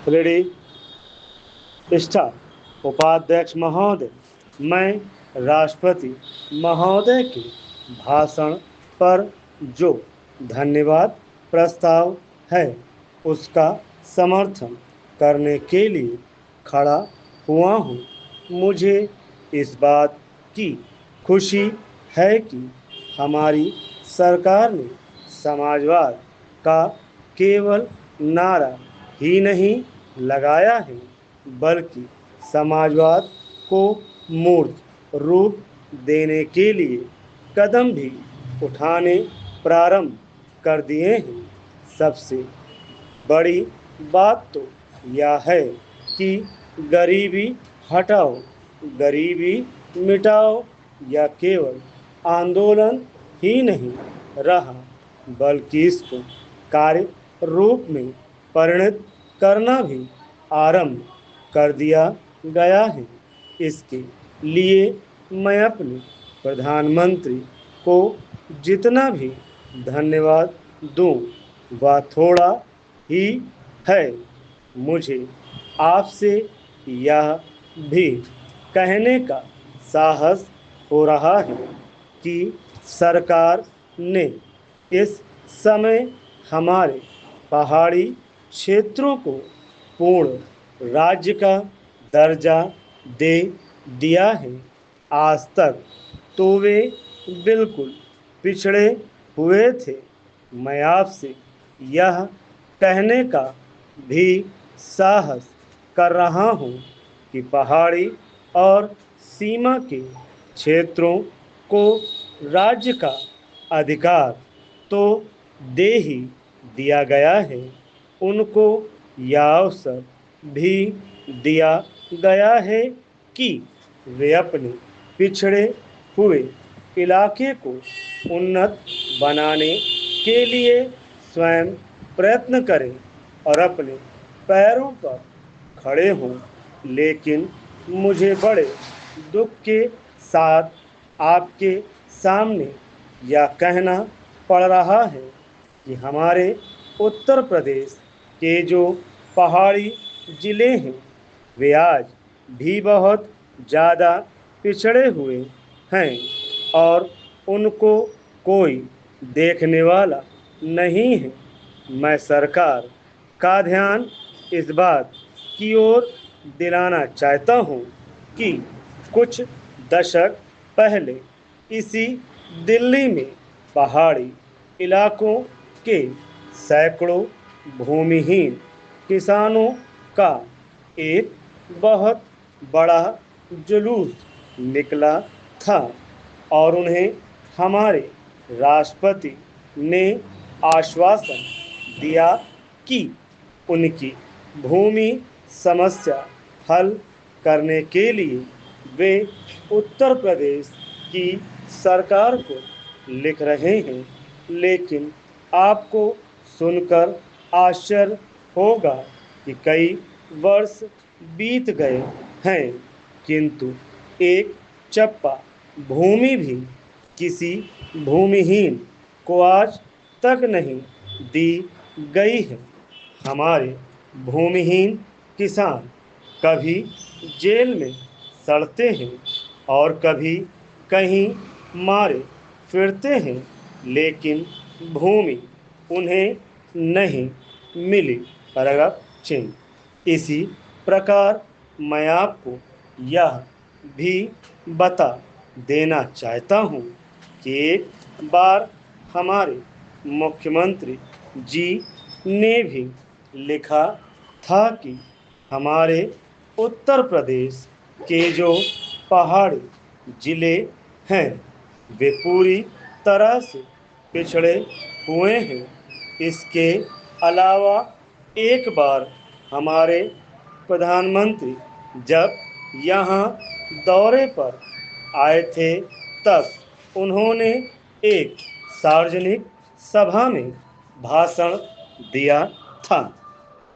Ready start. उपाध्यक्ष महोदय, मैं राष्ट्रपति महोदय के भाषण पर जो धन्यवाद प्रस्ताव है उसका समर्थन करने के लिए खड़ा हुआ हूँ। मुझे इस बात की खुशी है कि हमारी सरकार ने समाजवाद का केवल नारा ही नहीं लगाया है, बल्कि समाजवाद को मूर्त रूप देने के लिए कदम भी उठाने प्रारंभ कर दिए हैं। सबसे बड़ी बात तो यह है कि गरीबी हटाओ, गरीबी मिटाओ यह केवल आंदोलन ही नहीं रहा, बल्कि इसको कार्य रूप में परिणत करना भी आरंभ कर दिया गया है। इसके लिए मैं अपने प्रधानमंत्री को जितना भी धन्यवाद दूं वह थोड़ा ही है। मुझे आपसे यह भी कहने का साहस हो रहा है कि सरकार ने इस समय हमारे पहाड़ी क्षेत्रों को पूर्ण राज्य का दर्जा दे दिया है। आज तक तो वे बिल्कुल पिछड़े हुए थे। मैं आपसे यह कहने का भी साहस कर रहा हूँ कि पहाड़ी और सीमा के क्षेत्रों को राज्य का अधिकार तो दे ही दिया गया है, उनको यह अवसर भी दिया गया है कि वे अपने पिछड़े हुए इलाके को उन्नत बनाने के लिए स्वयं प्रयत्न करें और अपने पैरों पर खड़े हों। लेकिन मुझे बड़े दुख के साथ आपके सामने यह कहना पड़ रहा है कि हमारे उत्तर प्रदेश के जो पहाड़ी ज़िले हैं वे आज भी बहुत ज़्यादा पिछड़े हुए हैं और उनको कोई देखने वाला नहीं है। मैं सरकार का ध्यान इस बात की ओर दिलाना चाहता हूँ कि कुछ दशक पहले इसी दिल्ली में पहाड़ी इलाकों के सैकड़ों भूमिहीन किसानों का एक बहुत बड़ा जुलूस निकला था और उन्हें हमारे राष्ट्रपति ने आश्वासन दिया कि उनकी भूमि समस्या हल करने के लिए वे उत्तर प्रदेश की सरकार को लिख रहे हैं। लेकिन आपको सुनकर आश्चर्य होगा कि कई वर्ष बीत गए हैं, किंतु एक चप्पा भूमि भी किसी भूमिहीन को आज तक नहीं दी गई है। हमारे भूमिहीन किसान कभी जेल में सड़ते हैं और कभी कहीं मारे फिरते हैं, लेकिन भूमि उन्हें नहीं मिली। Paragraph change. इसी प्रकार मैं आपको यह भी बता देना चाहता हूँ कि एक बार हमारे मुख्यमंत्री जी ने भी लिखा था कि हमारे उत्तर प्रदेश के जो पहाड़ी ज़िले हैं वे पूरी तरह से पिछड़े हुए हैं। इसके अलावा एक बार हमारे प्रधानमंत्री जब यहाँ दौरे पर आए थे तब उन्होंने एक सार्वजनिक सभा में भाषण दिया था।